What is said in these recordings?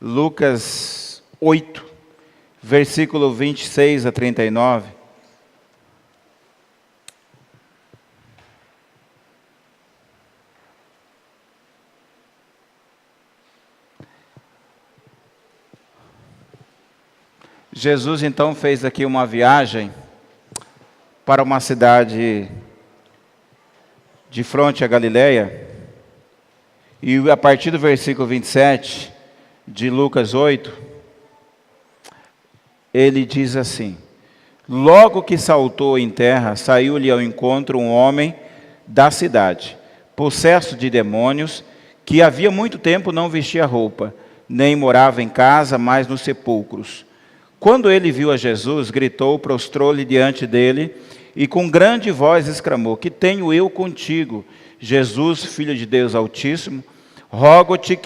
Lucas 8, versículo 26 a 39. Jesus então fez aqui uma viagem para uma cidade de fronte à Galileia, e a partir do versículo 27 de Lucas 8, ele diz assim: logo que saltou em terra, saiu-lhe ao encontro um homem da cidade, possesso de demônios, que havia muito tempo não vestia roupa, nem morava em casa, mas nos sepulcros. Quando ele viu a Jesus, gritou, prostrou-lhe diante dele, e com grande voz exclamou: que tenho eu contigo, Jesus, Filho de Deus Altíssimo? Rogo-te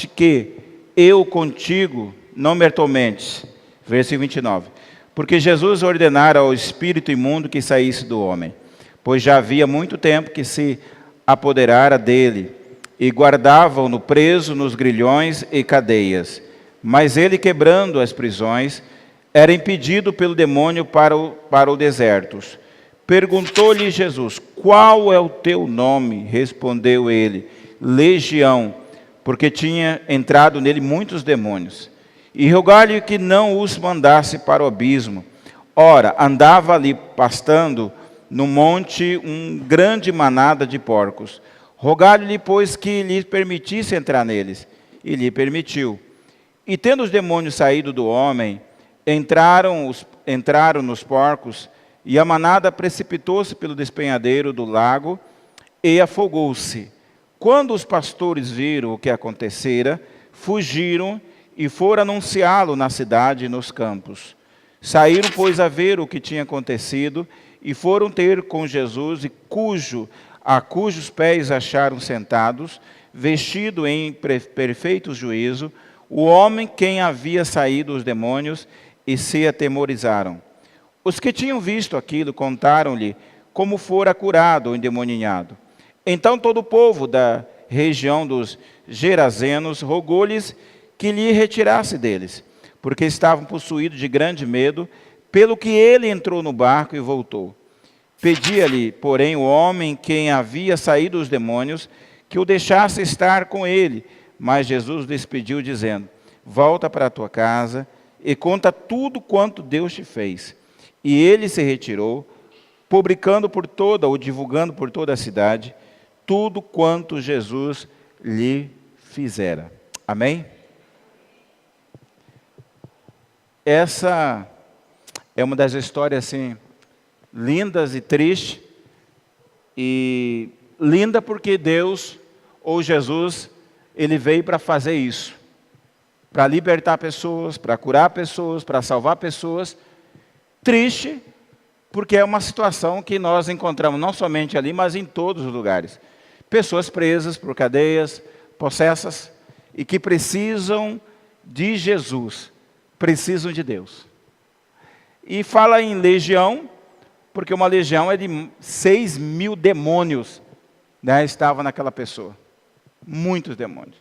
que eu contigo não me atormentes. Versículo 29. Porque Jesus ordenara ao espírito imundo que saísse do homem, pois já havia muito tempo que se apoderara dele, e guardavam-no preso nos grilhões e cadeias. Mas ele, quebrando as prisões, era impedido pelo demônio para o deserto. Perguntou-lhe Jesus: qual é o teu nome? Respondeu ele: Legião, porque tinha entrado nele muitos demônios. E rogar-lhe que não os mandasse para o abismo. Ora, andava ali pastando no monte grande manada de porcos. Rogar-lhe, pois, que lhe permitisse entrar neles. E lhe permitiu. E tendo os demônios saído do homem, entraram nos porcos, e a manada precipitou-se pelo despenhadeiro do lago e afogou-se. Quando os pastores viram o que acontecera, fugiram e foram anunciá-lo na cidade e nos campos. Saíram, pois, a ver o que tinha acontecido, e foram ter com Jesus, e cujos pés acharam sentados, vestido em perfeito juízo, o homem quem havia saído os demônios, e se atemorizaram. Os que tinham visto aquilo contaram-lhe como fora curado o endemoniado. Então todo o povo da região dos Gerazenos rogou-lhes que lhe retirasse deles, porque estavam possuídos de grande medo, pelo que ele entrou no barco e voltou. Pedia-lhe, porém, o homem quem havia saído os demônios, que o deixasse estar com ele. Mas Jesus despediu, dizendo: volta para a tua casa e conta tudo quanto Deus te fez. E ele se retirou, divulgando por toda a cidade, tudo quanto Jesus lhe fizera. Amém? Essa é uma das histórias assim lindas e tristes. E linda porque Deus, ou Jesus, ele veio para fazer isso, para libertar pessoas, para curar pessoas, para salvar pessoas. Triste, porque é uma situação que nós encontramos não somente ali, mas em todos os lugares. Pessoas presas por cadeias, possessas, e que precisam de Jesus, precisam de Deus. E fala em legião, porque uma legião é de 6.000 demônios, né, estavam naquela pessoa. Muitos demônios.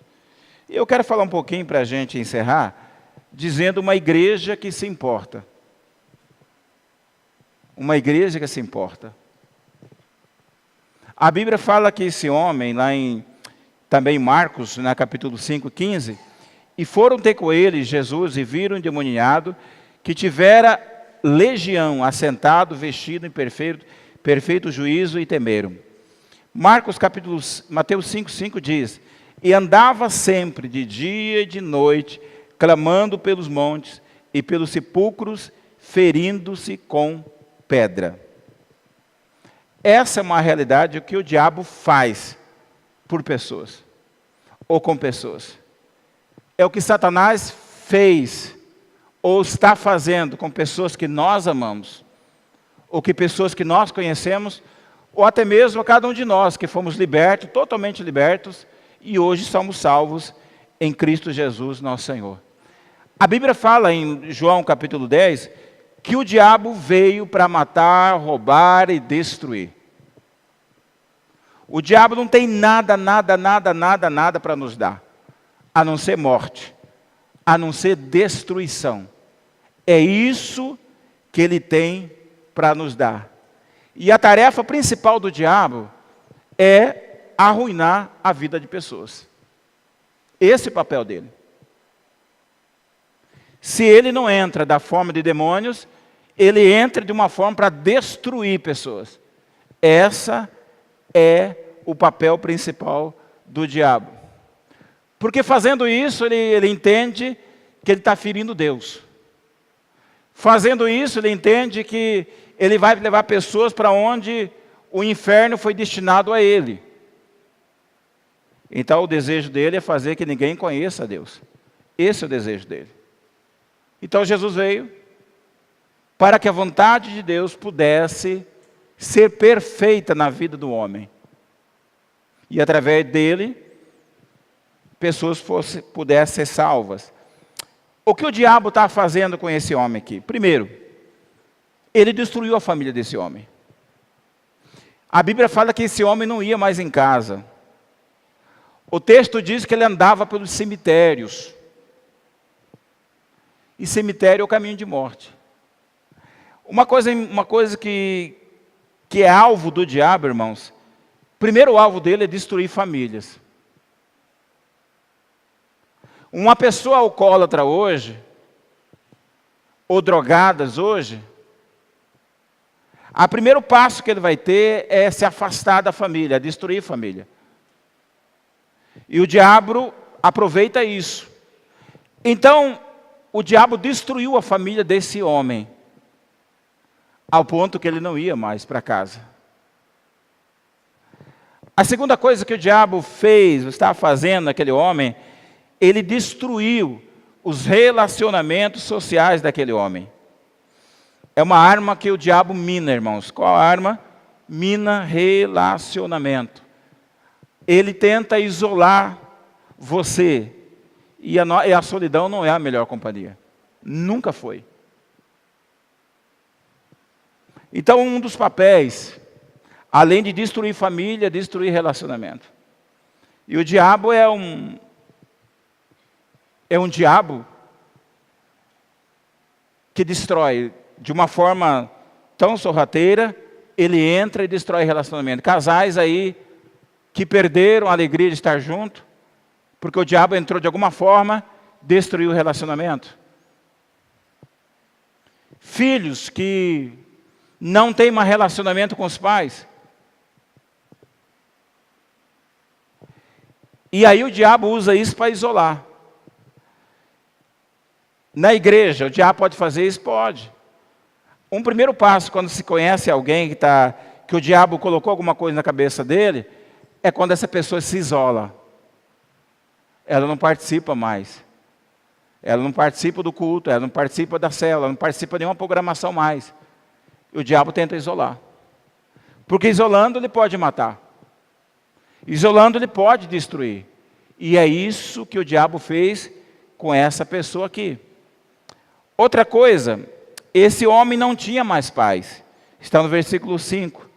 E eu quero falar um pouquinho para a gente encerrar, dizendo uma igreja que se importa. Uma igreja que se importa. A Bíblia fala que esse homem, também em Marcos, na capítulo 5, 15, e foram ter com ele Jesus, e viram um endemoniado, que tivera legião, assentado, vestido em perfeito juízo, e temeram. Mateus 5, 5 diz: e andava sempre, de dia e de noite, clamando pelos montes e pelos sepulcros, ferindo-se com pedra. Essa é uma realidade, o que o diabo faz por pessoas, ou com pessoas. É o que Satanás fez, ou está fazendo com pessoas que nós amamos, ou que pessoas que nós conhecemos, ou até mesmo a cada um de nós, que fomos libertos, totalmente libertos, e hoje somos salvos em Cristo Jesus, nosso Senhor. A Bíblia fala em João capítulo 10, que o diabo veio para matar, roubar e destruir. O diabo não tem nada para nos dar. a não ser morte, a não ser destruição. É isso que ele tem para nos dar. E a tarefa principal do diabo é arruinar a vida de pessoas. Esse é o papel dele. Se ele não entra da forma de demônios, ele entra de uma forma para destruir pessoas. Essa é o papel principal do diabo. Porque fazendo isso, ele entende que ele está ferindo Deus. Fazendo isso, ele entende que ele vai levar pessoas para onde o inferno foi destinado a ele. Então o desejo dele é fazer que ninguém conheça a Deus. Esse é o desejo dele. Então Jesus veio para que a vontade de Deus pudesse ser perfeita na vida do homem. E através dele, pessoas pudessem ser salvas. O que o diabo está fazendo com esse homem aqui? Primeiro, ele destruiu a família desse homem. A Bíblia fala que esse homem não ia mais em casa. O texto diz que ele andava pelos cemitérios. E cemitério é o caminho de morte. Uma coisa que é alvo do diabo, irmãos. Primeiro o alvo dele é destruir famílias. Uma pessoa alcoólatra hoje, ou drogadas hoje, o primeiro passo que ele vai ter é se afastar da família, é destruir a família. E o diabo aproveita isso. Então, o diabo destruiu a família desse homem, ao ponto que ele não ia mais para casa. A segunda coisa que o diabo fez, está fazendo naquele homem, ele destruiu os relacionamentos sociais daquele homem. É uma arma que o diabo mina, irmãos. Qual a arma? Mina relacionamento. Ele tenta isolar você. E a solidão não é a melhor companhia. Nunca foi. Então, um dos papéis, além de destruir família, destruir relacionamento. E o diabo é um diabo que destrói de uma forma tão sorrateira, ele entra e destrói relacionamento. Casais aí que perderam a alegria de estar junto, porque o diabo entrou de alguma forma, destruiu o relacionamento. Filhos que não têm mais relacionamento com os pais. E aí o diabo usa isso para isolar. Na igreja, o diabo pode fazer isso? Pode. Um primeiro passo, quando se conhece alguém que o diabo colocou alguma coisa na cabeça dele, é quando essa pessoa se isola. Ela não participa mais. Ela não participa do culto, ela não participa da célula, ela não participa de nenhuma programação mais. E o diabo tenta isolar. Porque isolando ele pode matar. Isolando ele pode destruir. E é isso que o diabo fez com essa pessoa aqui. Outra coisa, esse homem não tinha mais pais. Está no versículo 5.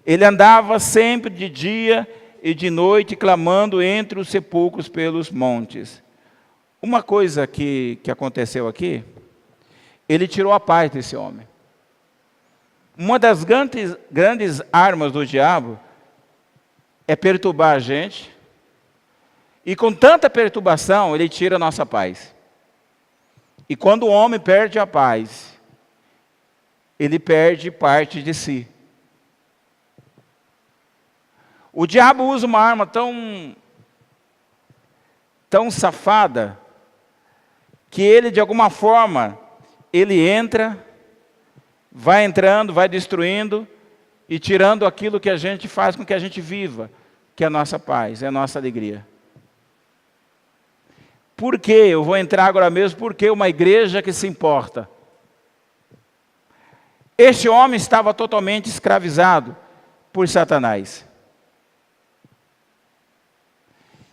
Ele andava sempre de dia e de noite, clamando entre os sepulcros pelos montes. Uma coisa que aconteceu aqui, ele tirou a paz desse homem. Uma das grandes armas do diabo é perturbar a gente. E com tanta perturbação, ele tira a nossa paz. E quando o homem perde a paz, ele perde parte de si. O diabo usa uma arma tão safada, que ele, de alguma forma, ele entra, vai entrando, vai destruindo, e tirando aquilo que a gente faz com que a gente viva, que é a nossa paz, é a nossa alegria. Por quê? Eu vou entrar agora mesmo, porque uma igreja que se importa. Este homem estava totalmente escravizado por Satanás.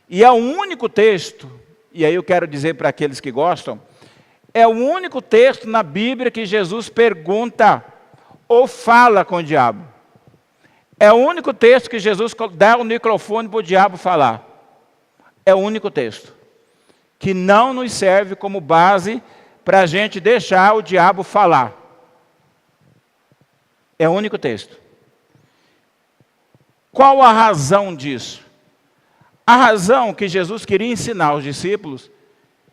E é o único texto, e aí eu quero dizer para aqueles que gostam, é o único texto na Bíblia que Jesus pergunta ou fala com o diabo. É o único texto que Jesus dá o microfone para o diabo falar. É o único texto. que não nos serve como base para a gente deixar o diabo falar. É o único texto. Qual a razão disso? A razão que Jesus queria ensinar aos discípulos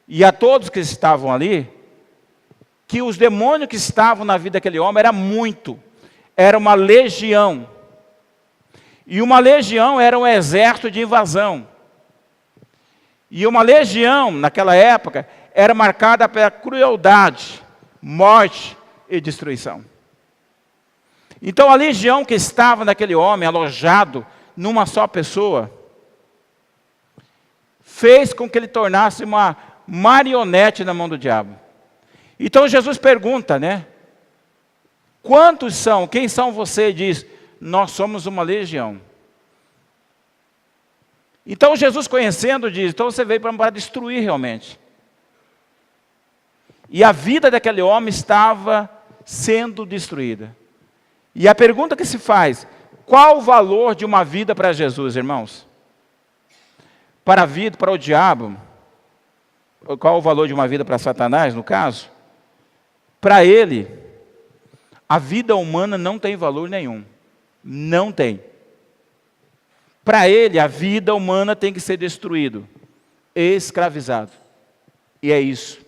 e a todos que estavam ali, que os demônios que estavam na vida daquele homem era uma legião. E uma legião era um exército de invasão. E uma legião, naquela época, era marcada pela crueldade, morte e destruição. Então a legião que estava naquele homem, alojado numa só pessoa, fez com que ele tornasse uma marionete na mão do diabo. Então Jesus pergunta, né? Quantos são? Quem são vocês? Diz, nós somos uma legião. Então Jesus conhecendo diz, então você veio para destruir realmente. E a vida daquele homem estava sendo destruída. E a pergunta que se faz, qual o valor de uma vida para Jesus, irmãos? Para a vida, para o diabo, qual o valor de uma vida para Satanás, no caso? Para ele, a vida humana não tem valor nenhum. Não tem. Para ele, a vida humana tem que ser destruída, escravizado. E é isso.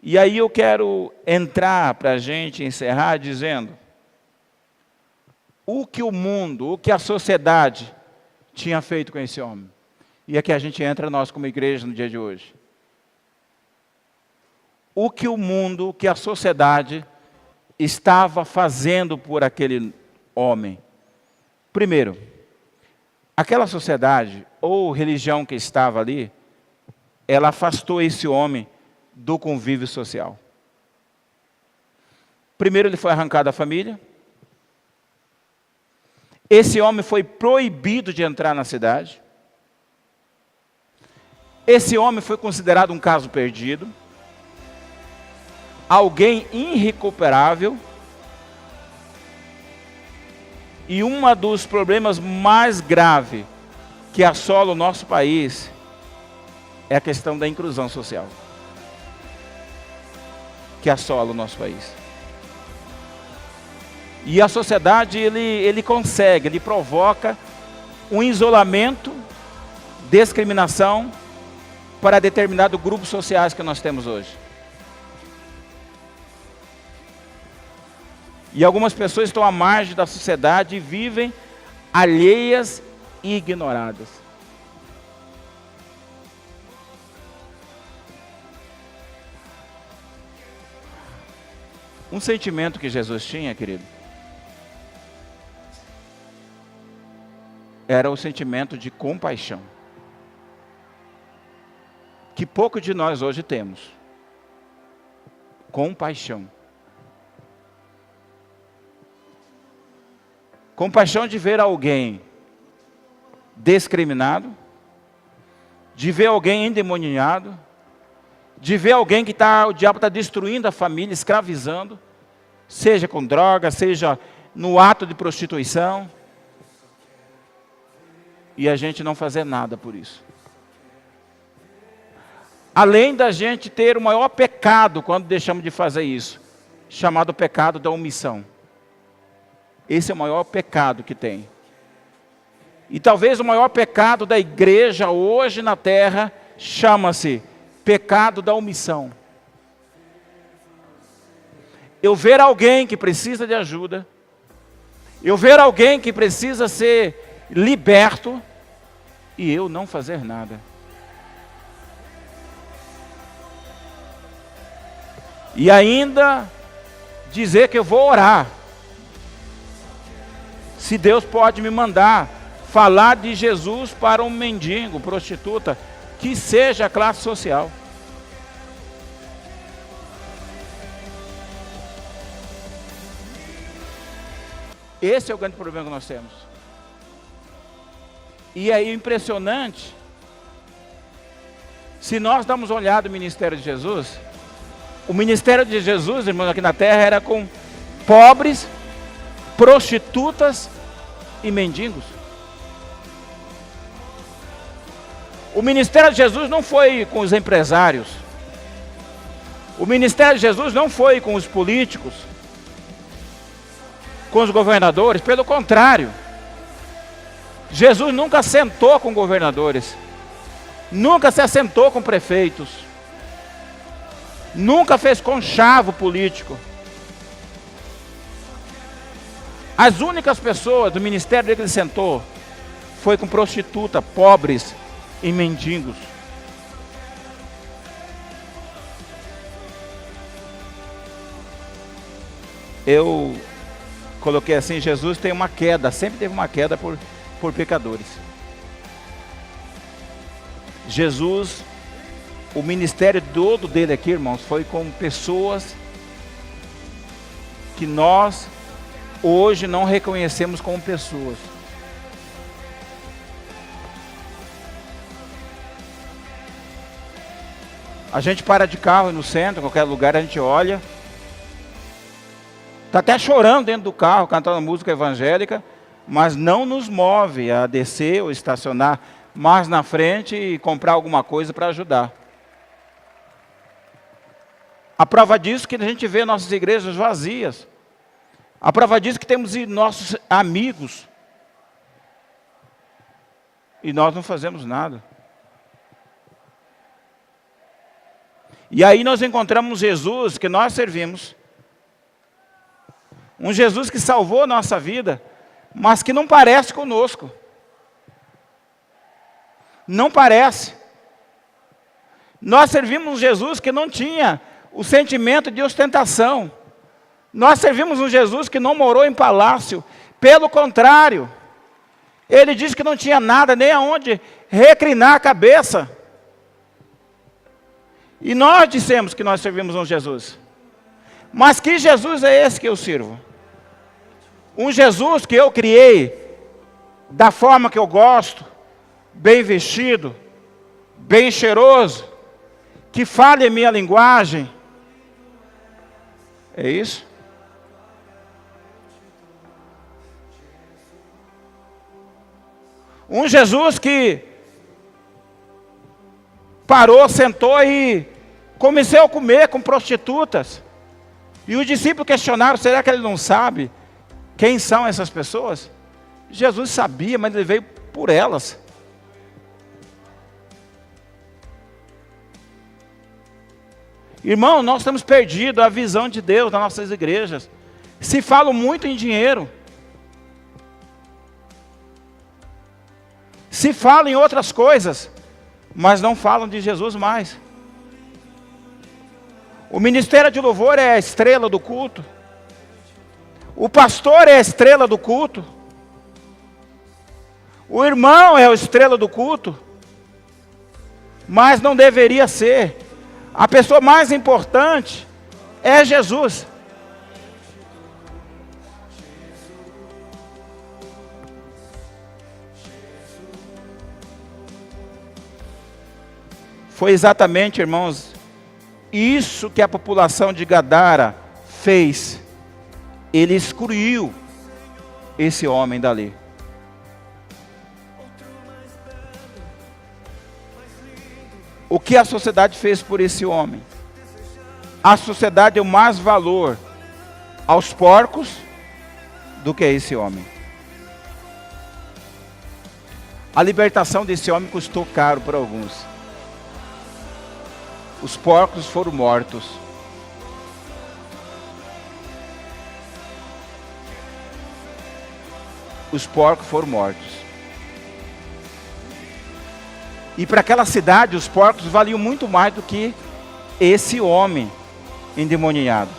E aí eu quero entrar para a gente encerrar dizendo, o que o mundo, o que a sociedade tinha feito com esse homem. E aqui a gente entra nós como igreja no dia de hoje. O que o mundo, o que a sociedade estava fazendo por aquele homem. Primeiro, aquela sociedade ou religião que estava ali, ela afastou esse homem do convívio social. Primeiro ele foi arrancado da família. Esse homem foi proibido de entrar na cidade. Esse homem foi considerado um caso perdido. Alguém irrecuperável. E um dos problemas mais graves que assola o nosso país é a questão da inclusão social. Que assola o nosso país. E a sociedade, ele consegue, ele provoca um isolamento, discriminação para determinados grupos sociais que nós temos hoje. E algumas pessoas estão à margem da sociedade e vivem alheias e ignoradas. Um sentimento que Jesus tinha, querido, era o sentimento de compaixão. Que pouco de nós hoje temos. Compaixão. Compaixão de ver alguém discriminado, de ver alguém endemoniado, de ver alguém que o diabo está destruindo a família, escravizando, seja com droga, seja no ato de prostituição, e a gente não fazer nada por isso. Além da gente ter o maior pecado quando deixamos de fazer isso, chamado pecado da omissão. Esse é o maior pecado que tem. E talvez o maior pecado da igreja hoje na terra chama-se pecado da omissão. Eu ver alguém que precisa de ajuda, eu ver alguém que precisa ser liberto, e eu não fazer nada. E ainda dizer que eu vou orar. Se Deus pode me mandar falar de Jesus para um mendigo, prostituta, que seja a classe social. Esse é o grande problema que nós temos. E é impressionante, se nós damos uma olhada no ministério de Jesus, o ministério de Jesus, irmãos, aqui na terra era com pobres, prostitutas e mendigos. O ministério de Jesus não foi com os empresários. O ministério de Jesus não foi com os políticos, com os governadores. Pelo contrário, Jesus nunca sentou com governadores, nunca se assentou com prefeitos, nunca fez conchavo político. As únicas pessoas do ministério dele que ele sentou foi com prostituta, pobres e mendigos. Eu coloquei assim: Jesus tem uma queda, sempre teve uma queda por pecadores. Jesus, o ministério todo dele aqui, irmãos, foi com pessoas que nós hoje não reconhecemos como pessoas. A gente para de carro no centro, em qualquer lugar, a gente olha, está até chorando dentro do carro, cantando música evangélica, mas não nos move a descer ou estacionar mais na frente e comprar alguma coisa para ajudar. A prova disso é que a gente vê nossas igrejas vazias. A prova disso é que temos nossos amigos e nós não fazemos nada. E aí nós encontramos Jesus que nós servimos, um Jesus que salvou a nossa vida, mas que não parece conosco. Não parece. Nós servimos um Jesus que não tinha o sentimento de ostentação. Nós servimos um Jesus que não morou em palácio. Pelo contrário, ele disse que não tinha nada, nem aonde reclinar a cabeça. E nós dissemos que nós servimos um Jesus. Mas que Jesus é esse que eu sirvo? Um Jesus que eu criei da forma que eu gosto, bem vestido, bem cheiroso, que fale a minha linguagem. É isso? Um Jesus que parou, sentou e começou a comer com prostitutas. E os discípulos questionaram: será que ele não sabe quem são essas pessoas? Jesus sabia, mas ele veio por elas. Irmão, nós temos perdido a visão de Deus nas nossas igrejas. Se fala muito em dinheiro. Se fala em outras coisas, mas não falam de Jesus mais. O ministério de louvor é a estrela do culto. O pastor é a estrela do culto. O irmão é a estrela do culto. Mas não deveria ser. A pessoa mais importante é Jesus. Foi exatamente, irmãos, isso que a população de Gadara fez. Ele excluiu esse homem dali. O que a sociedade fez por esse homem? A sociedade deu mais valor aos porcos do que a esse homem. A libertação desse homem custou caro para alguns. Os porcos foram mortos. Os porcos foram mortos. E para aquela cidade, os porcos valiam muito mais do que esse homem endemoniado.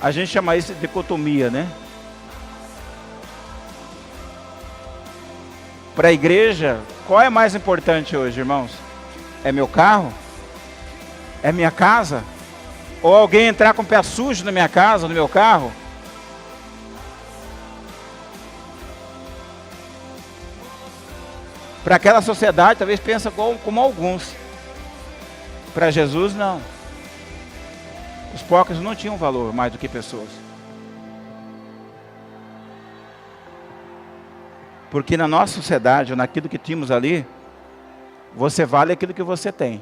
A gente chama isso de dicotomia, né? Para a igreja, qual é mais importante hoje, irmãos? É meu carro? É minha casa? Ou alguém entrar com o pé sujo na minha casa, no meu carro? Para aquela sociedade, talvez pensa como alguns. Para Jesus, não. Os porcos não tinham valor mais do que pessoas. Porque na nossa sociedade, ou naquilo que tínhamos ali, você vale aquilo que você tem.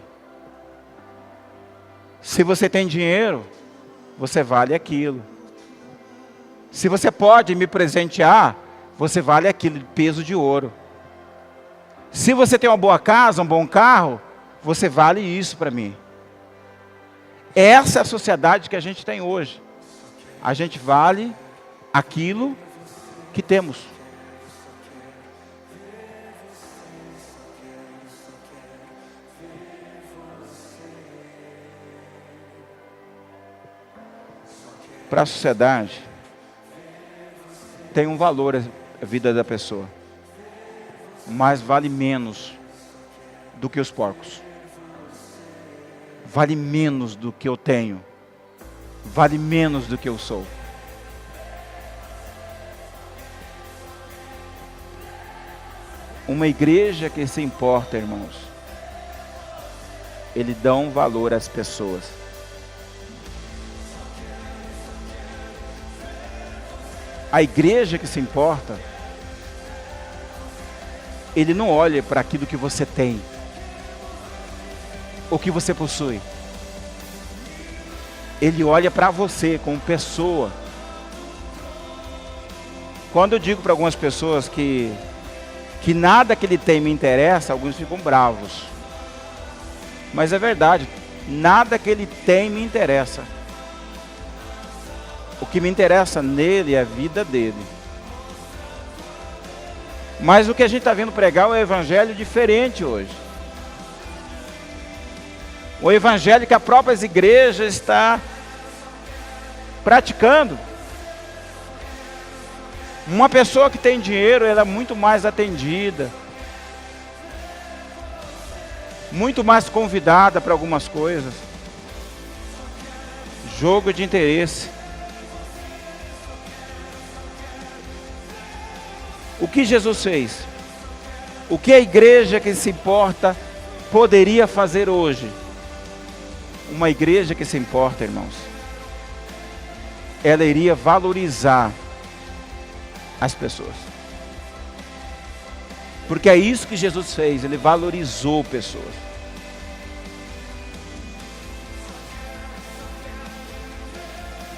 Se você tem dinheiro, você vale aquilo. Se você pode me presentear, você vale aquele peso de ouro. Se você tem uma boa casa, um bom carro, você vale isso para mim. Essa é a sociedade que a gente tem hoje. A gente vale aquilo que temos. Para a sociedade, tem um valor a vida da pessoa, mas vale menos do que os porcos. Vale menos do que eu tenho. Vale menos do que eu sou. Uma igreja que se importa, irmãos, ele dá um valor às pessoas. A igreja que se importa, ele não olha para aquilo que você tem, o que você possui. Ele olha para você como pessoa. Quando eu digo para algumas pessoas que nada que ele tem me interessa, alguns ficam bravos. Mas é verdade, nada que ele tem me interessa. O que me interessa nele é a vida dele. Mas o que a gente está vendo pregar é um evangelho diferente hoje. O evangelho que a própria igreja está praticando. Uma pessoa que tem dinheiro, ela é muito mais atendida, muito mais convidada para algumas coisas. Jogo de interesse. O que Jesus fez? O que a igreja que se importa poderia fazer hoje? Uma igreja que se importa, irmãos, ela iria valorizar as pessoas. Porque é isso que Jesus fez, ele valorizou pessoas.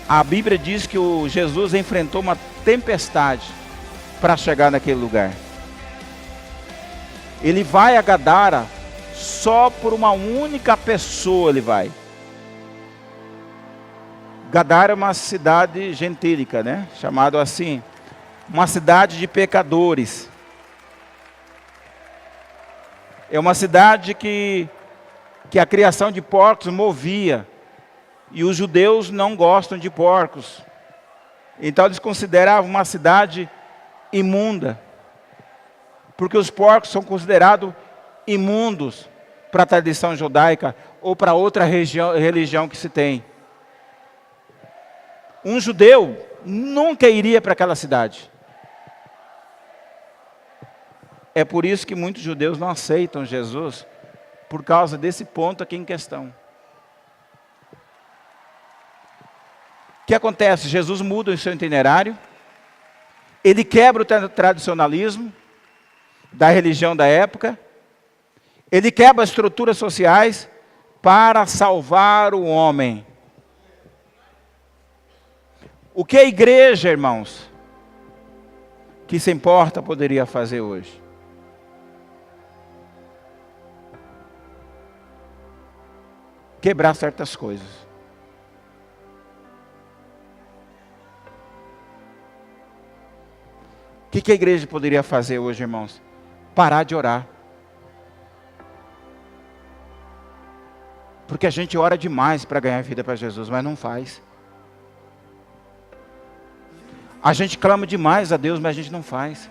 A Bíblia diz que Jesus enfrentou uma tempestade para chegar naquele lugar. Ele vai a Gadara só por uma única pessoa ele vai. Gadara é uma cidade gentílica, né? Chamado assim, uma cidade de pecadores. É uma cidade que a criação de porcos movia. E os judeus não gostam de porcos. Então eles consideravam uma cidade imunda. Porque os porcos são considerados imundos para a tradição judaica ou para outra religião que se tem. Um judeu nunca iria para aquela cidade. É por isso que muitos judeus não aceitam Jesus, por causa desse ponto aqui em questão. O que acontece? Jesus muda o seu itinerário, ele quebra o tradicionalismo da religião da época, ele quebra as estruturas sociais para salvar o homem. O que a igreja, irmãos, que se importa, poderia fazer hoje? Quebrar certas coisas. O que a igreja poderia fazer hoje, irmãos? Parar de orar. Porque a gente ora demais para ganhar vida para Jesus, mas não faz. A gente clama demais a Deus, mas a gente não faz.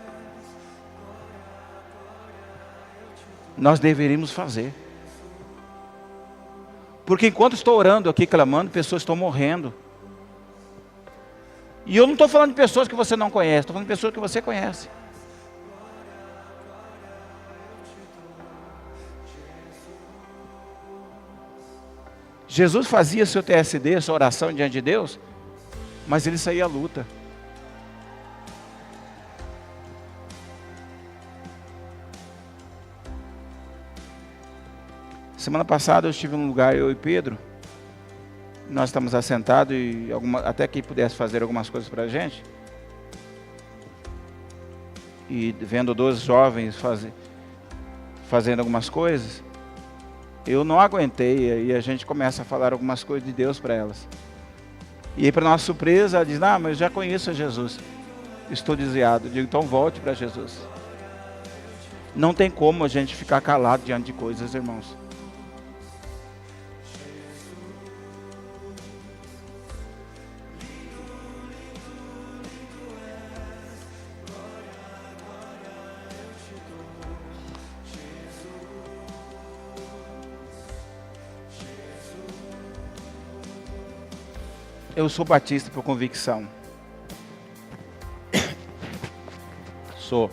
Nós deveríamos fazer. Porque enquanto estou orando aqui, clamando, pessoas estão morrendo. E eu não estou falando de pessoas que você não conhece, estou falando de pessoas que você conhece. Jesus fazia seu TSD, sua oração diante de Deus, mas ele saía à luta. Semana passada eu estive num lugar, eu e Pedro. Nós estamos assentados e até que pudesse fazer algumas coisas para a gente. E vendo 12 jovens fazendo algumas coisas, eu não aguentei. E a gente começa a falar algumas coisas de Deus para elas. E aí, para nossa surpresa, ela diz: mas eu já conheço Jesus. Estou desviado. Eu digo: então volte para Jesus. Não tem como a gente ficar calado diante de coisas, irmãos. Eu sou batista por convicção. Sou.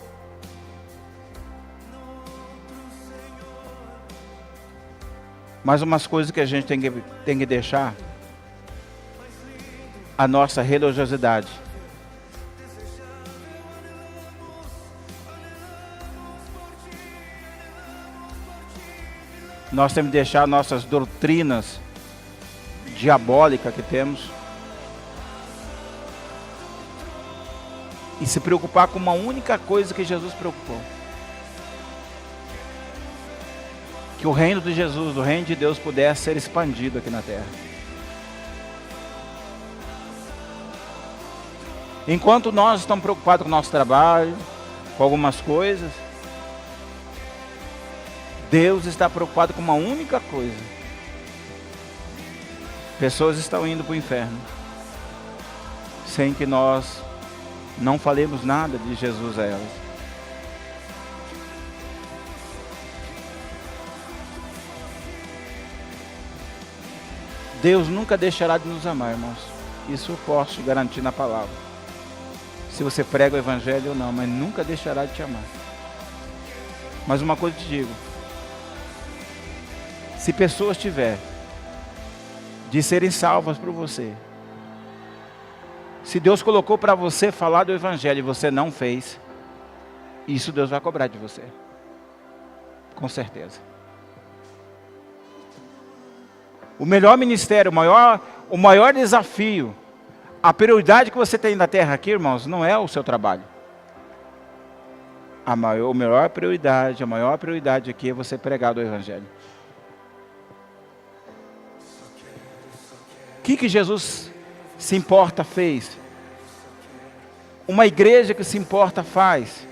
Mas umas coisas que a gente tem que deixar: a nossa religiosidade. Nós temos que deixar nossas doutrinas diabólicas que temos. E se preocupar com uma única coisa que Jesus preocupou: que o reino de Jesus, o reino de Deus pudesse ser expandido aqui na terra. Enquanto nós estamos preocupados com o nosso trabalho, com algumas coisas, Deus está preocupado com uma única coisa: pessoas estão indo para o inferno, sem que nós não falemos nada de Jesus a elas. Deus nunca deixará de nos amar, irmãos. Isso eu posso garantir na palavra. Se você prega o evangelho ou não, mas nunca deixará de te amar. Mas uma coisa eu te digo: se pessoas tiverem de serem salvas por você, se Deus colocou para você falar do evangelho e você não fez, isso Deus vai cobrar de você. Com certeza. O melhor ministério, o maior desafio, a prioridade que você tem na terra aqui, irmãos, não é o seu trabalho. A maior prioridade aqui é você pregar do evangelho. O que Jesus se importa fez? Uma igreja que se importa faz.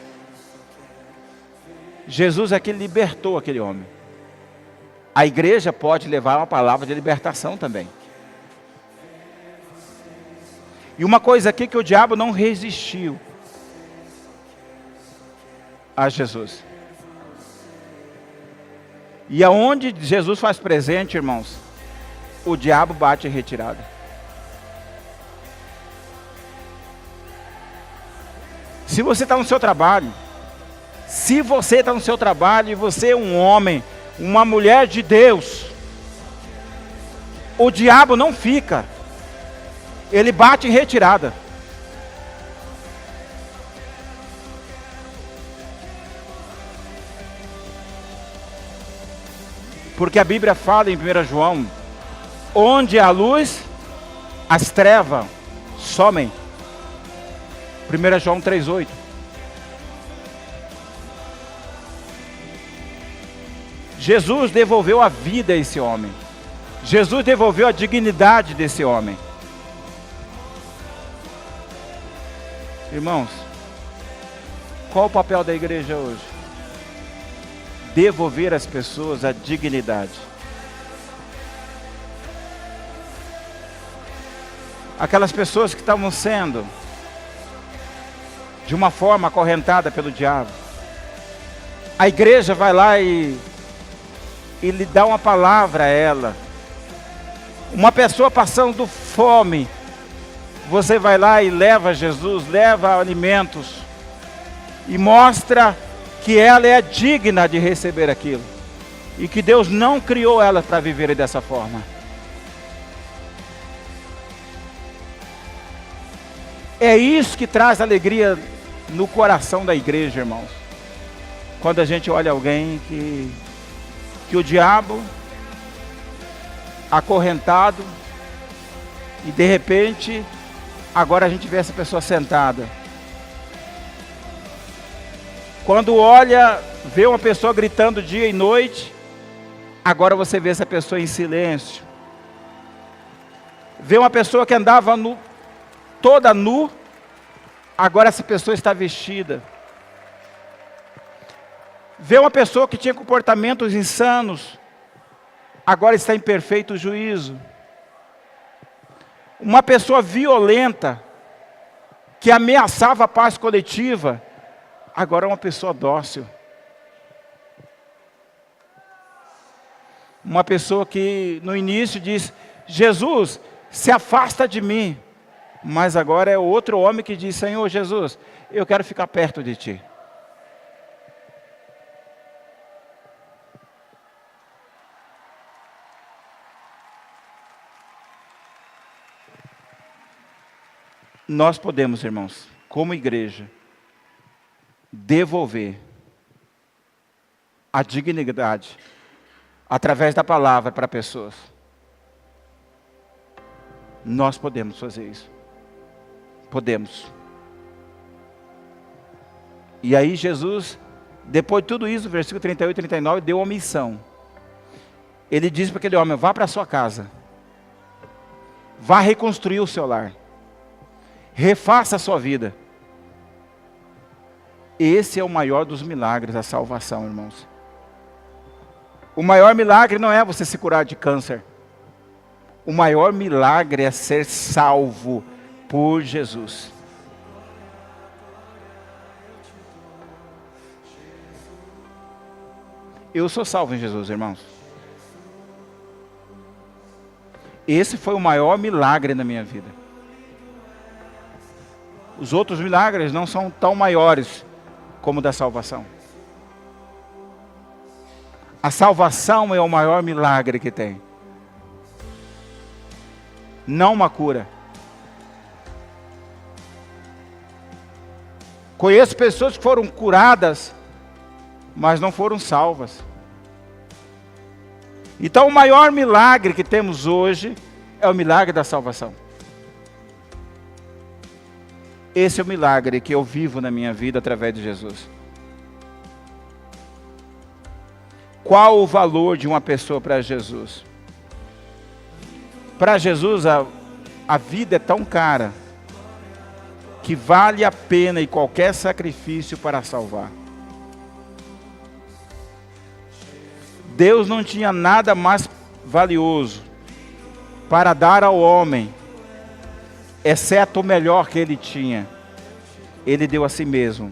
Jesus é que libertou aquele homem. A igreja pode levar uma palavra de libertação também. E uma coisa aqui que o diabo não resistiu a Jesus. E aonde Jesus faz presente, irmãos, o diabo bate em retirada. Se você está no seu trabalho, e você é um homem, uma mulher de Deus, o diabo não fica, ele bate em retirada. Porque a Bíblia fala em 1 João, onde há luz, as trevas somem. 1 João 3,8. Jesus devolveu a vida a esse homem. Jesus devolveu a dignidade desse homem. Irmãos, qual o papel da igreja hoje? Devolver às pessoas a dignidade. Aquelas pessoas que estavam sendo de uma forma acorrentada pelo diabo, a igreja vai lá e lhe dá uma palavra a ela. Uma pessoa passando fome, você vai lá e leva Jesus, leva alimentos e mostra que ela é digna de receber aquilo e que Deus não criou ela para viver dessa forma. É isso que traz alegria no coração da igreja, irmãos. Quando a gente olha alguém que o diabo acorrentado, e de repente, agora a gente vê essa pessoa sentada. Quando olha, vê uma pessoa gritando dia e noite, agora você vê essa pessoa em silêncio. Vê uma pessoa que andava toda nu, agora essa pessoa está vestida. Vê uma pessoa que tinha comportamentos insanos, agora está em perfeito juízo. Uma pessoa violenta, que ameaçava a paz coletiva, agora é uma pessoa dócil. Uma pessoa que no início diz: Jesus, se afasta de mim. Mas agora é outro homem que diz: Senhor Jesus, eu quero ficar perto de ti. Nós podemos, irmãos, como igreja, devolver a dignidade através da palavra para pessoas. Nós podemos fazer isso. Podemos. E aí Jesus, depois de tudo isso, versículo 38 e 39, deu uma missão. Ele disse para aquele homem: vá para a sua casa. Vá reconstruir o seu lar. Refaça a sua vida. Esse é o maior dos milagres, a salvação, irmãos. O maior milagre não é você se curar de câncer. O maior milagre é ser salvo por Jesus. Eu sou salvo em Jesus, irmãos. Esse foi o maior milagre na minha vida. Os outros milagres não são tão maiores como o da salvação. A salvação é o maior milagre que tem. Não uma cura. Conheço pessoas que foram curadas, mas não foram salvas. Então o maior milagre que temos hoje é o milagre da salvação. Esse é o milagre que eu vivo na minha vida através de Jesus. Qual o valor de uma pessoa para Jesus? Para Jesus a vida é tão cara que vale a pena e qualquer sacrifício para salvar. Deus não tinha nada mais valioso para dar ao homem, exceto o melhor que ele tinha. Ele deu a si mesmo.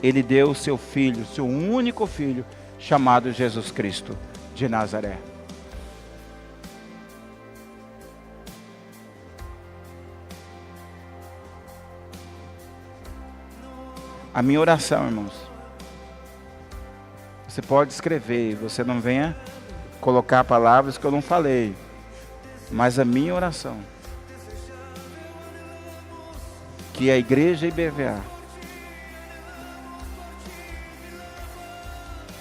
Ele deu o seu filho, seu único filho, chamado Jesus Cristo de Nazaré. A minha oração, irmãos, você pode escrever, você não venha colocar palavras que eu não falei, mas a minha oração, que a igreja IBVA,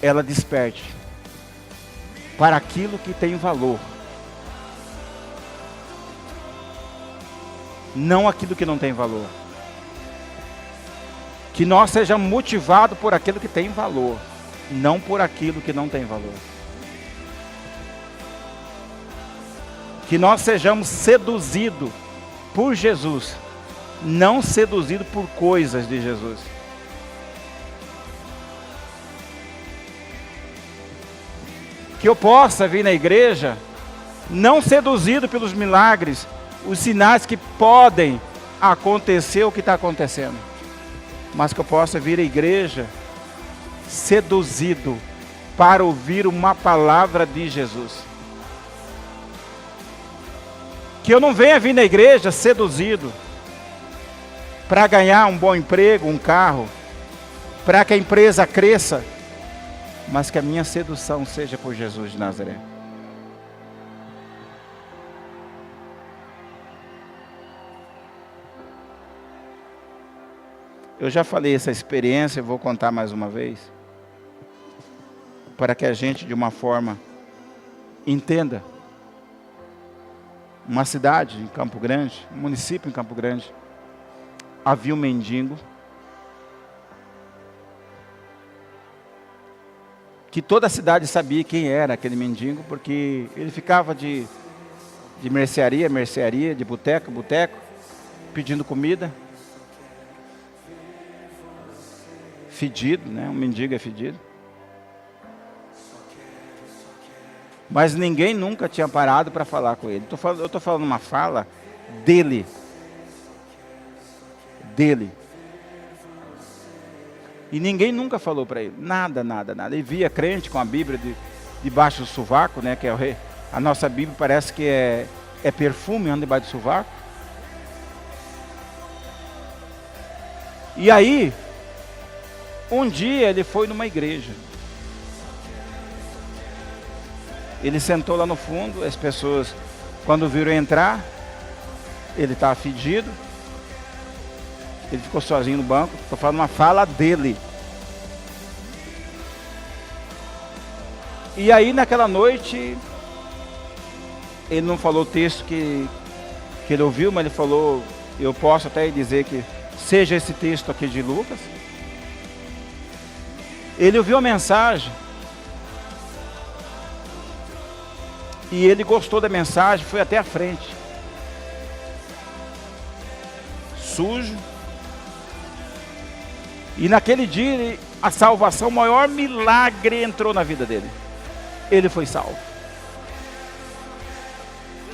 ela desperte para aquilo que tem valor, não aquilo que não tem valor. Que nós sejamos motivados por aquilo que tem valor, não por aquilo que não tem valor. Que nós sejamos seduzidos por Jesus, não seduzidos por coisas de Jesus. Que eu possa vir na igreja, não seduzido pelos milagres, os sinais que podem acontecer, o que está acontecendo. Mas que eu possa vir à igreja seduzido para ouvir uma palavra de Jesus. Que eu não venha vir na igreja seduzido para ganhar um bom emprego, um carro, para que a empresa cresça, mas que a minha sedução seja por Jesus de Nazaré. Eu já falei essa experiência, eu vou contar mais uma vez, para que a gente de uma forma entenda uma cidade em Campo Grande, um município em Campo Grande, havia um mendigo que toda a cidade sabia quem era aquele mendigo, porque ele ficava de mercearia, de boteco, pedindo comida. Fedido, né? Um mendigo é fedido. Mas ninguém nunca tinha parado para falar com ele. Eu estou falando uma fala dele. E ninguém nunca falou para ele. Nada. Ele via crente com a Bíblia debaixo do sovaco, né? Que é a nossa Bíblia parece que é perfume, anda debaixo do sovaco. E aí, um dia ele foi numa igreja. Ele sentou lá no fundo, as pessoas, quando viram entrar, ele estava fedido. Ele ficou sozinho no banco. Estou falando uma fala dele. E aí naquela noite, ele não falou o texto que ele ouviu, mas ele falou, eu posso até dizer que seja esse texto aqui de Lucas. Ele ouviu a mensagem. E ele gostou da mensagem, foi até a frente. Sujo. E naquele dia, a salvação, o maior milagre entrou na vida dele. Ele foi salvo.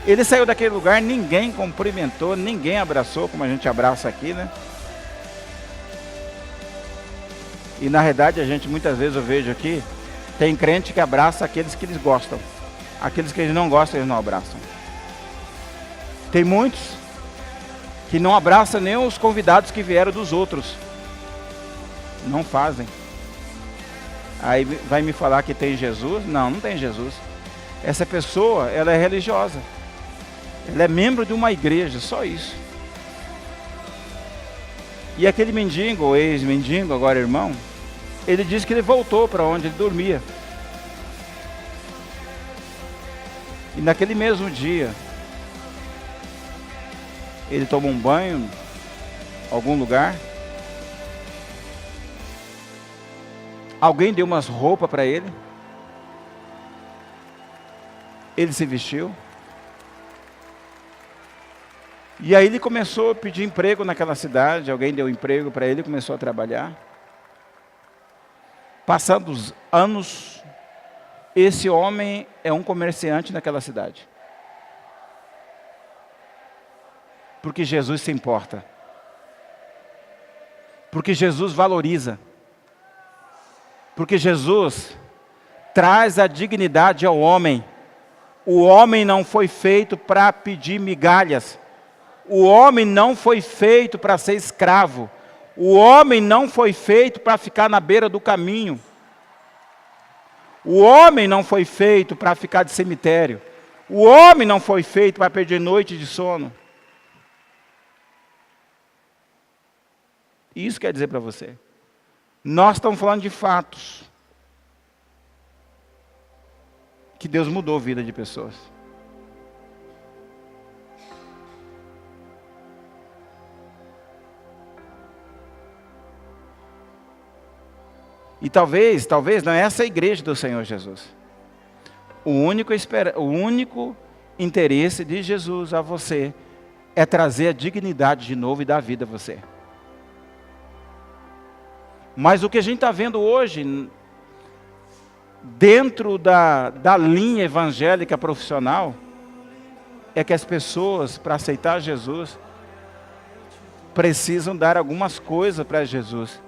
Ele saiu daquele lugar, ninguém cumprimentou, ninguém abraçou, como a gente abraça aqui, né? E na verdade, muitas vezes eu vejo aqui, tem crente que abraça aqueles que eles gostam. Aqueles que eles não gostam, eles não abraçam. Tem muitos que não abraçam nem os convidados que vieram dos outros. Não fazem. Aí vai me falar que tem Jesus? Não, não tem Jesus. Essa pessoa, ela é religiosa. Ela é membro de uma igreja, só isso. E aquele mendigo, ou ex-mendigo, agora irmão, ele disse que ele voltou para onde ele dormia. E naquele mesmo dia, ele tomou um banho em algum lugar. Alguém deu umas roupas para ele. Ele se vestiu. E aí ele começou a pedir emprego naquela cidade. Alguém deu emprego para ele, começou a trabalhar. Passando os anos, esse homem é um comerciante naquela cidade. Porque Jesus se importa. Porque Jesus valoriza. Porque Jesus traz a dignidade ao homem. O homem não foi feito para pedir migalhas. O homem não foi feito para ser escravo. O homem não foi feito para ficar na beira do caminho. O homem não foi feito para ficar de cemitério. O homem não foi feito para perder noite de sono. Isso quer dizer para você. Nós estamos falando de fatos. Que Deus mudou a vida de pessoas. E talvez não é essa a igreja do Senhor Jesus. O único interesse de Jesus a você é trazer a dignidade de novo e dar vida a você. Mas o que a gente está vendo hoje, dentro da linha evangélica profissional, é que as pessoas, para aceitar Jesus, precisam dar algumas coisas para Jesus.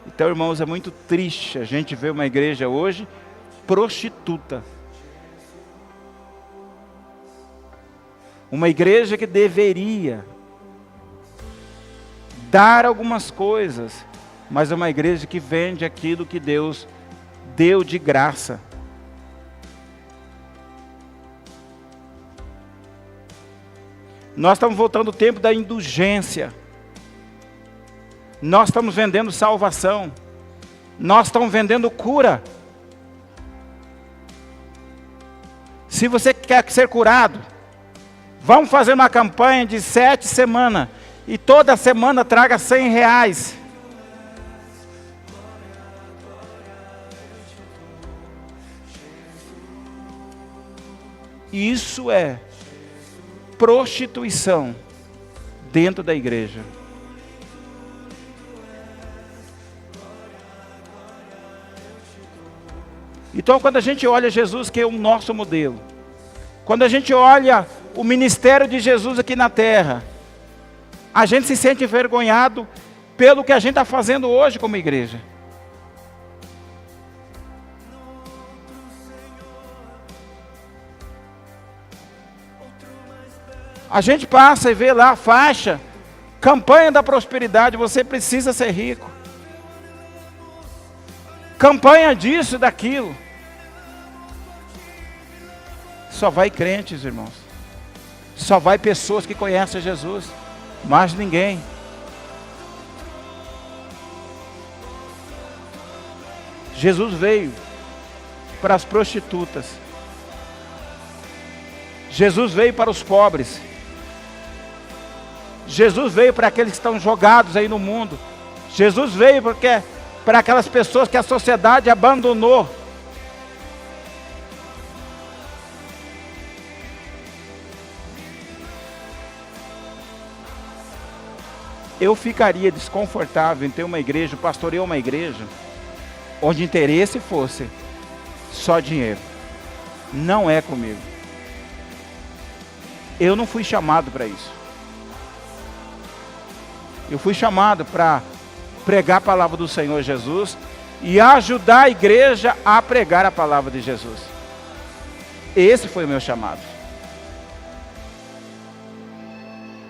Então, irmãos, é muito triste a gente ver uma igreja hoje prostituta. Uma igreja que deveria dar algumas coisas, mas é uma igreja que vende aquilo que Deus deu de graça. Nós estamos voltando ao tempo da indulgência. Nós estamos vendendo salvação. Nós estamos vendendo cura. Se você quer ser curado, vamos fazer uma campanha de 7 semanas. E toda semana traga R$100. Isso é prostituição dentro da igreja. Então, quando a gente olha Jesus, que é o nosso modelo, quando a gente olha o ministério de Jesus aqui na terra, a gente se sente envergonhado pelo que a gente está fazendo hoje como igreja. A gente passa e vê lá a faixa, campanha da prosperidade, você precisa ser rico. Campanha disso e daquilo. Só vai crentes, irmãos. Só vai pessoas que conhecem Jesus. Mais ninguém. Jesus veio para as prostitutas. Jesus veio para os pobres. Jesus veio para aqueles que estão jogados aí no mundo. Jesus veio para aquelas pessoas que a sociedade abandonou. Eu ficaria desconfortável em ter uma igreja, pastorear uma igreja, onde o interesse fosse só dinheiro. Não é comigo. Eu não fui chamado para isso. Eu fui chamado para pregar a palavra do Senhor Jesus e ajudar a igreja a pregar a palavra de Jesus. Esse foi o meu chamado.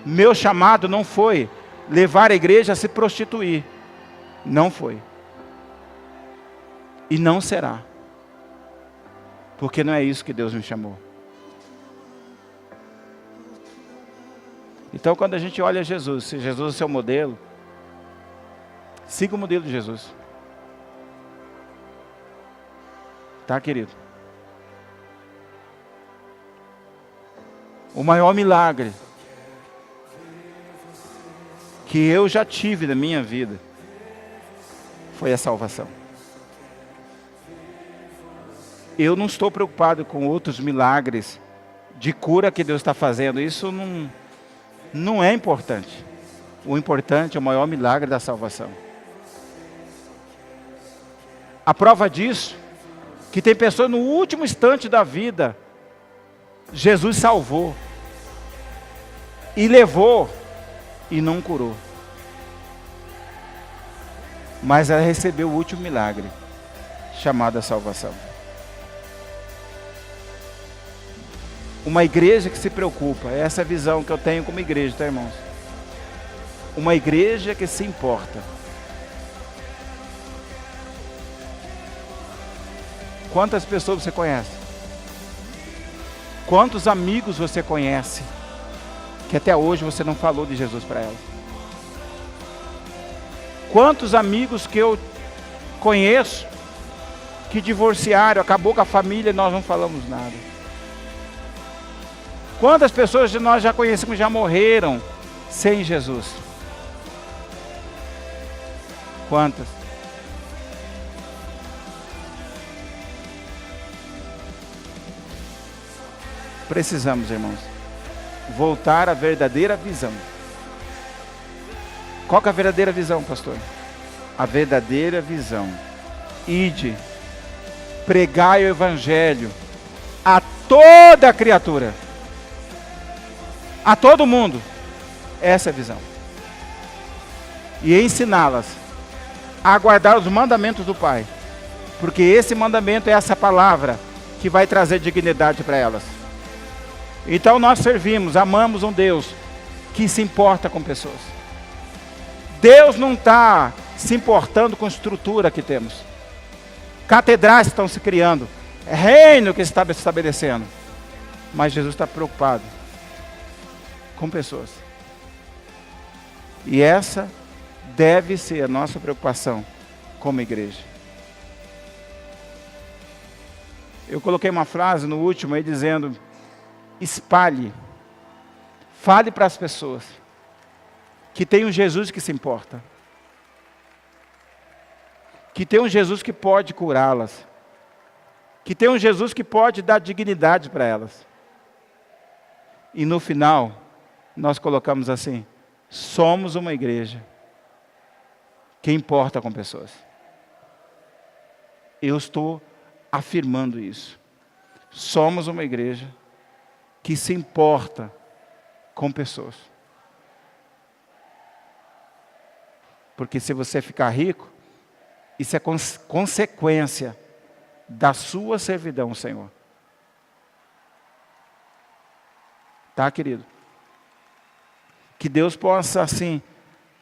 Meu chamado não foi levar a igreja a se prostituir. Não foi. E não será. Porque não é isso que Deus me chamou. Então, quando a gente olha Jesus, se Jesus é o seu modelo, siga o modelo de Jesus. Tá, querido? O maior milagre que eu já tive na minha vida foi a salvação. Eu não estou preocupado com outros milagres de cura que Deus está fazendo. Isso não é importante. O importante é o maior milagre da salvação. A prova disso, que tem pessoas no último instante da vida, Jesus salvou, e levou, e não curou. Mas ela recebeu o último milagre, chamado a salvação. Uma igreja que se preocupa, essa é a visão que eu tenho como igreja, tá, irmãos? Uma igreja que se importa. Quantas pessoas você conhece? Quantos amigos você conhece que até hoje você não falou de Jesus para elas? Quantos amigos que eu conheço que divorciaram, acabou com a família e nós não falamos nada? Quantas pessoas de nós já conhecemos já morreram sem Jesus? Quantas? Precisamos, irmãos, voltar à verdadeira visão. Qual que é a verdadeira visão, pastor? A verdadeira visão. Ide, pregai o evangelho a toda criatura. A todo mundo. Essa é a visão. E ensiná-las a guardar os mandamentos do Pai. Porque esse mandamento é essa palavra que vai trazer dignidade para elas. Então nós servimos, amamos um Deus que se importa com pessoas. Deus não está se importando com a estrutura que temos. Catedrais estão se criando. É reino que está se estabelecendo. Mas Jesus está preocupado com pessoas. E essa deve ser a nossa preocupação como igreja. Eu coloquei uma frase no último aí dizendo: espalhe, fale para as pessoas que tem um Jesus que se importa, que tem um Jesus que pode curá-las, que tem um Jesus que pode dar dignidade para elas. E no final, nós colocamos assim: somos uma igreja que importa com pessoas. Eu estou afirmando isso. Somos uma igreja que se importa com pessoas. Porque se você ficar rico, isso é consequência da sua servidão ao Senhor. Tá, querido? Que Deus possa, assim,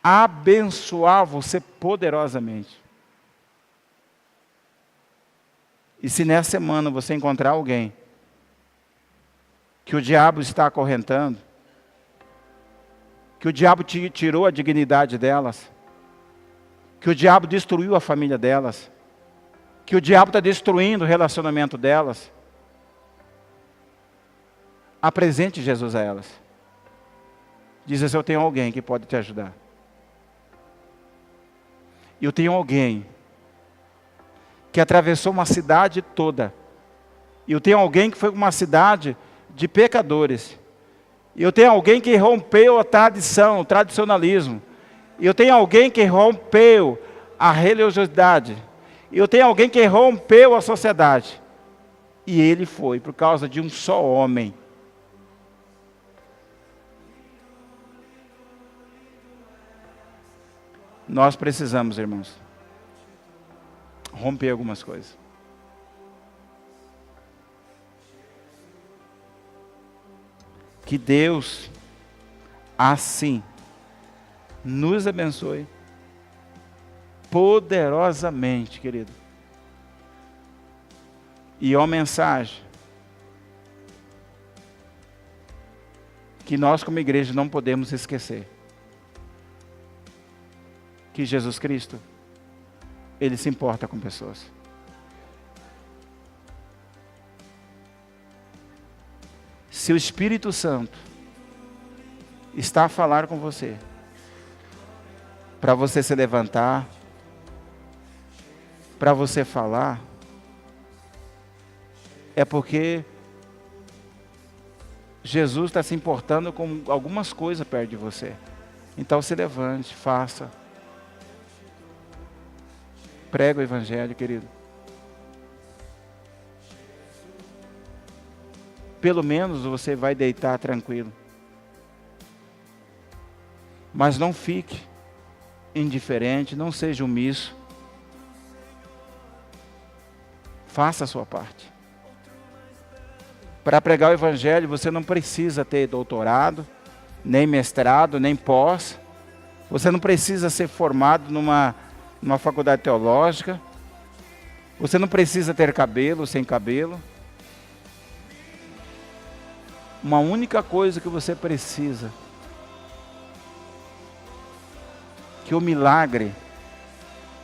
abençoar você poderosamente. E se nessa semana você encontrar alguém que o diabo está acorrentando, que o diabo tirou a dignidade delas, que o diabo destruiu a família delas, que o diabo está destruindo o relacionamento delas, apresente Jesus a elas. Diz assim: eu tenho alguém que pode te ajudar. Eu tenho alguém que atravessou uma cidade toda. Eu tenho alguém que foi uma cidade de pecadores. Eu tenho alguém que rompeu a tradição, o tradicionalismo. Eu tenho alguém que rompeu a religiosidade. Eu tenho alguém que rompeu a sociedade. E ele foi por causa de um só homem. Nós precisamos, irmãos, romper algumas coisas. Que Deus, assim, nos abençoe poderosamente, querido. E uma mensagem que nós como igreja não podemos esquecer. Que Jesus Cristo, Ele se importa com pessoas. Se o Espírito Santo está a falar com você, para você se levantar, para você falar, é porque Jesus está se importando com algumas coisas perto de você. Então se levante, faça. Prega o Evangelho, querido. Pelo menos você vai deitar tranquilo. Mas não fique indiferente, não seja omisso. Faça a sua parte. Para pregar o Evangelho, você não precisa ter doutorado, nem mestrado, nem pós. Você não precisa ser formado numa faculdade teológica. Você não precisa ter cabelo, sem cabelo. Uma única coisa que você precisa: que o milagre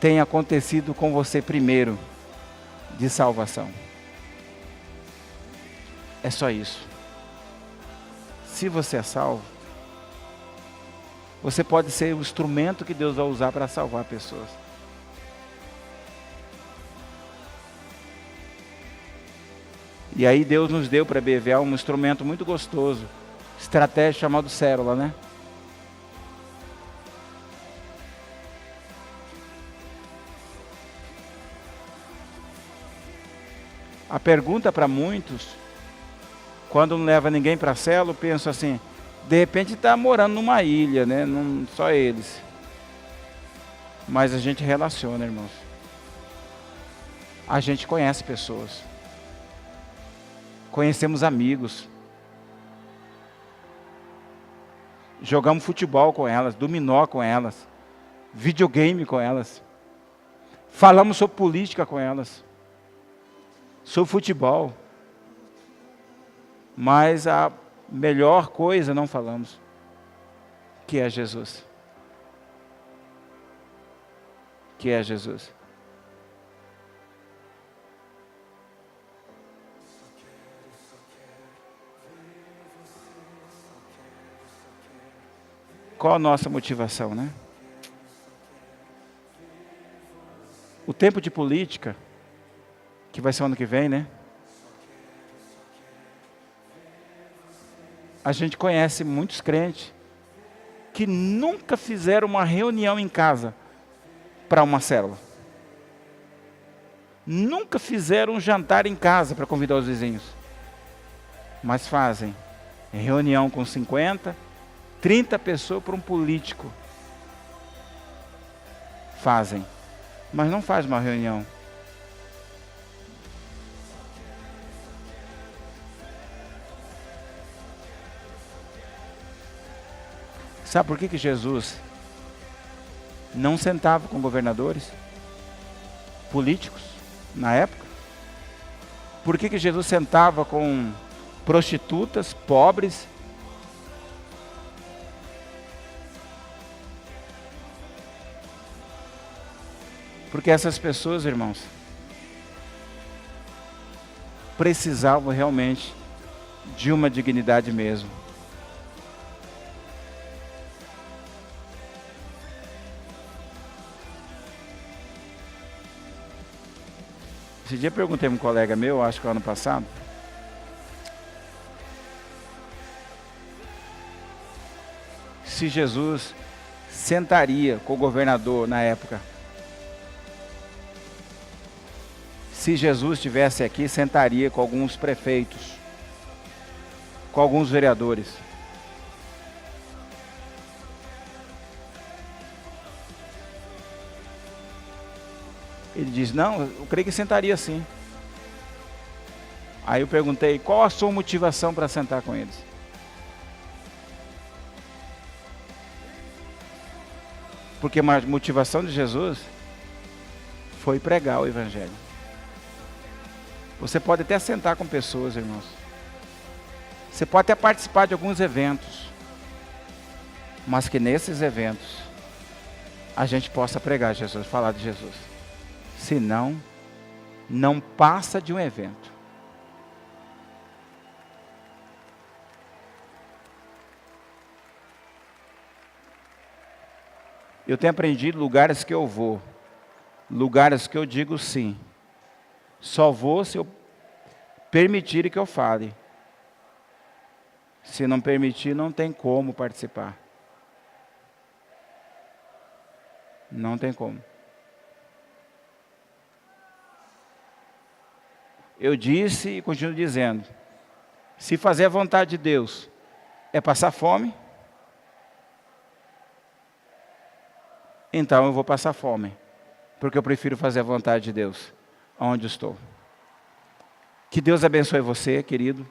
tenha acontecido com você primeiro, de salvação. É só isso. Se você é salvo, você pode ser o instrumento que Deus vai usar para salvar pessoas. E aí Deus nos deu para a BVA um instrumento muito gostoso, estratégico, chamado célula, né? A pergunta para muitos, quando não leva ninguém para a célula, penso assim: de repente está morando numa ilha, né? Não, só eles. Mas a gente relaciona, irmãos. A gente conhece pessoas. Conhecemos amigos. Jogamos futebol com elas, dominó com elas, videogame com elas. Falamos sobre política com elas, sobre futebol. Mas a melhor coisa não falamos, que é Jesus. Que é Jesus. Qual a nossa motivação, né? O tempo de política, que vai ser ano que vem, né? A gente conhece muitos crentes que nunca fizeram uma reunião em casa para uma célula. Nunca fizeram um jantar em casa para convidar os vizinhos. Mas fazem reunião com 50, 30 pessoas para um político. Fazem. Mas não faz uma reunião. Sabe por que Jesus não sentava com governadores, políticos, na época? Por que Jesus sentava com prostitutas, pobres? Porque essas pessoas, irmãos, precisavam realmente de uma dignidade mesmo. Esse dia eu perguntei a um colega meu, acho que ano passado, se Jesus sentaria com o governador na época. Se Jesus estivesse aqui, sentaria com alguns prefeitos, com alguns vereadores. Ele diz, não, eu creio que sentaria sim. Aí eu perguntei, qual a sua motivação para sentar com eles? Porque a motivação de Jesus foi pregar o Evangelho. Você pode até sentar com pessoas, irmãos. Você pode até participar de alguns eventos. Mas que nesses eventos a gente possa pregar Jesus, falar de Jesus. Senão, não passa de um evento. Eu tenho aprendido lugares que eu vou, lugares que eu digo sim. Só vou se eu permitir que eu fale. Se não permitir, não tem como participar. Não tem como. Eu disse e continuo dizendo, se fazer a vontade de Deus é passar fome, então eu vou passar fome, porque eu prefiro fazer a vontade de Deus, onde estou. Que Deus abençoe você, querido.